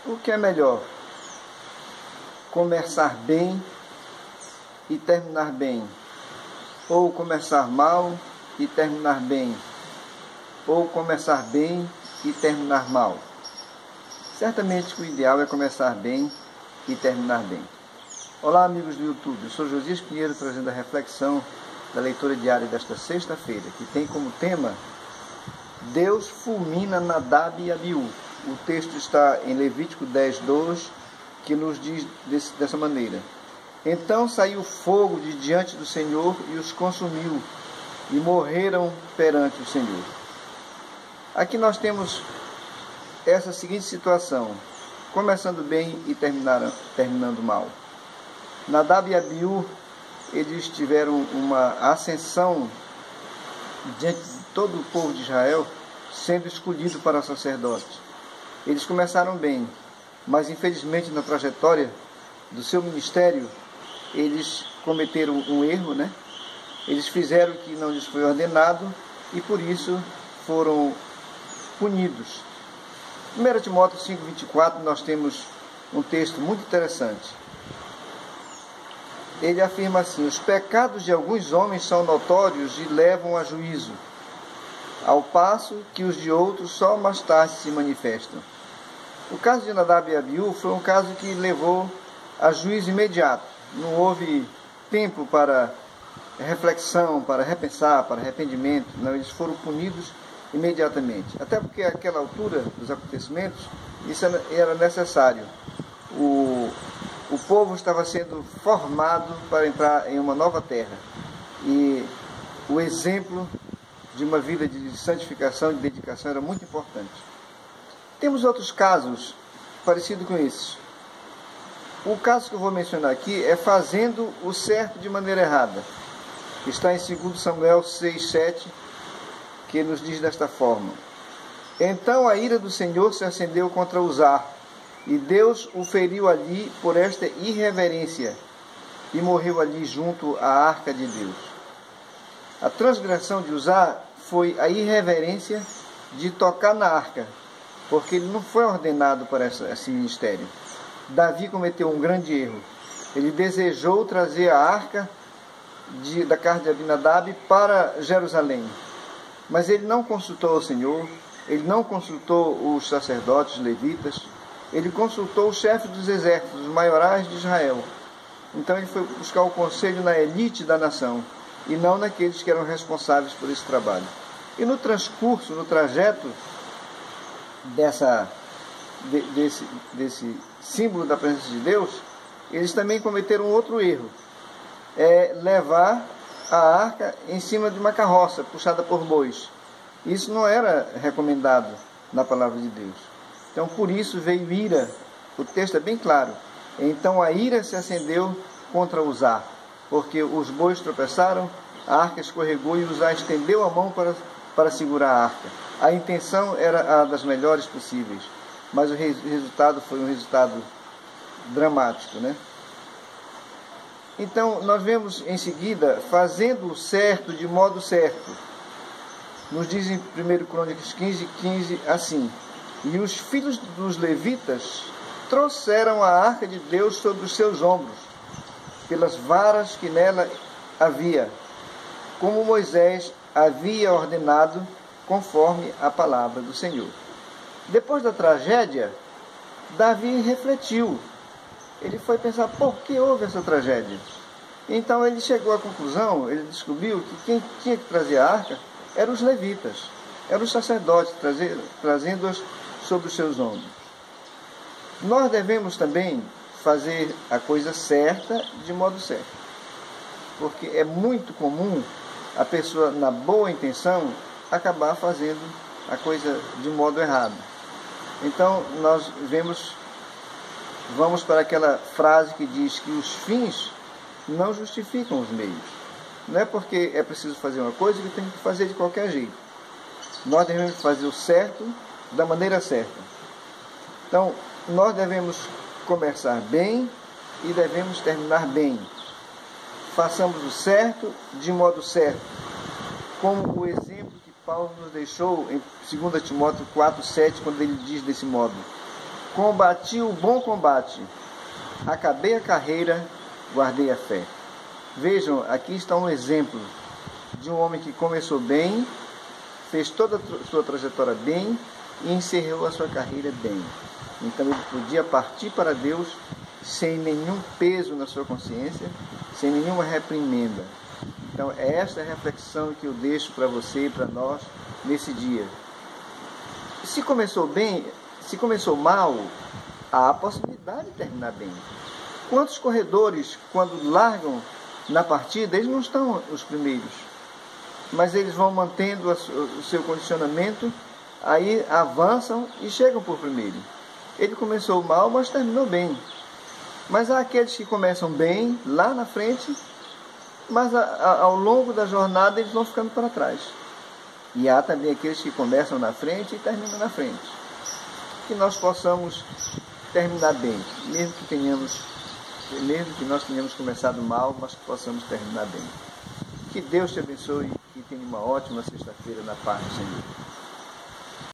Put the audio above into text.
O que é melhor? Começar bem e terminar bem, ou começar mal e terminar bem, ou começar bem e terminar mal? Certamente que o ideal é começar bem e terminar bem. Olá, amigos do YouTube, eu sou Josias Pinheiro, trazendo a reflexão da leitura diária desta sexta-feira, que tem como tema Deus fulmina Nadab e Abiú. O texto está em Levítico 10:2, que nos diz dessa maneira: Então saiu fogo de diante do Senhor e os consumiu, e morreram perante o Senhor. Aqui nós temos essa seguinte situação, começando bem e terminando mal. Nadab e Abiú, eles tiveram uma ascensão diante de todo o povo de Israel, sendo escolhido para sacerdote. Eles começaram bem, mas infelizmente na trajetória do seu ministério, eles cometeram um erro, né? Eles fizeram o que não lhes foi ordenado e por isso foram punidos. Em 1 Timóteo 5:24 nós temos um texto muito interessante. Ele afirma assim: os pecados de alguns homens são notórios e levam a juízo, ao passo que os de outros só mais tarde se manifestam. O caso de Nadab e Abiú foi um caso que levou a juízo imediato. Não houve tempo para reflexão, para repensar, para arrependimento. Não, eles foram punidos imediatamente. Até porque àquela altura dos acontecimentos, isso era necessário. O povo estava sendo formado para entrar em uma nova terra. E o exemplo de uma vida de santificação, de dedicação, era muito importante. Temos outros casos parecidos com esses. O caso que eu vou mencionar aqui é fazendo o certo de maneira errada. Está em 2 Samuel 6:7, que nos diz desta forma: Então a ira do Senhor se acendeu contra Uzá, e Deus o feriu ali por esta irreverência, e morreu ali junto à arca de Deus. A transgressão de Uzá foi a irreverência de tocar na arca, porque ele não foi ordenado para esse ministério. Davi cometeu um grande erro. Ele desejou trazer a arca da casa de Abinadab para Jerusalém, mas ele não consultou o Senhor, ele não consultou os sacerdotes, os levitas, ele consultou o chefe dos exércitos, os maiorais de Israel. Então ele foi buscar o conselho na elite da nação, e não naqueles que eram responsáveis por esse trabalho. E no transcurso, no trajeto desse símbolo da presença de Deus, eles também cometeram outro erro, levar a arca em cima de uma carroça puxada por bois. Isso não era recomendado na palavra de Deus. Então por isso veio ira. O texto é bem claro. Então a ira se acendeu contra Uzá, porque os bois tropeçaram, a arca escorregou e Uzá estendeu a mão para segurar a arca. A intenção era a das melhores possíveis, mas o resultado foi um resultado dramático, né? Então nós vemos em seguida, fazendo o certo de modo certo. Nos diz em 1 Crônicas 15:15 assim: E os filhos dos levitas trouxeram a arca de Deus sobre os seus ombros, pelas varas que nela havia, como Moisés havia ordenado, conforme a palavra do Senhor. Depois da tragédia, Davi refletiu. Ele foi pensar, por que houve essa tragédia? Então ele chegou à conclusão, ele descobriu que quem tinha que trazer a arca eram os levitas, eram os sacerdotes, trazendo-as sobre os seus ombros. Nós devemos também fazer a coisa certa de modo certo, porque é muito comum a pessoa, na boa intenção, acabar fazendo a coisa de modo errado. Então nós vamos para aquela frase que diz que os fins não justificam os meios. Não é porque é preciso fazer uma coisa que tem que fazer de qualquer jeito. Nós devemos fazer o certo da maneira certa. Então nós devemos começar bem e devemos terminar bem. Façamos o certo de modo certo, como o exemplo que Paulo nos deixou em 2 Timóteo 4:7, quando ele diz desse modo: Combati o bom combate, acabei a carreira, guardei a fé. Vejam, aqui está um exemplo de um homem que começou bem, fez toda a sua trajetória bem e encerrou a sua carreira bem. Então ele podia partir para Deus sem nenhum peso na sua consciência, sem nenhuma reprimenda. Então é esta reflexão que eu deixo para você e para nós nesse dia. Se começou bem, se começou mal, há a possibilidade de terminar bem. Quantos corredores, quando largam na partida, eles não estão os primeiros, mas eles vão mantendo o seu condicionamento, aí avançam e chegam por primeiro. Ele começou mal, mas terminou bem. Mas há aqueles que começam bem, lá na frente, mas ao longo da jornada eles vão ficando para trás. E há também aqueles que começam na frente e terminam na frente. Que nós possamos terminar bem, mesmo que nós tenhamos começado mal, mas que possamos terminar bem. Que Deus te abençoe e tenha uma ótima sexta-feira na paz do Senhor.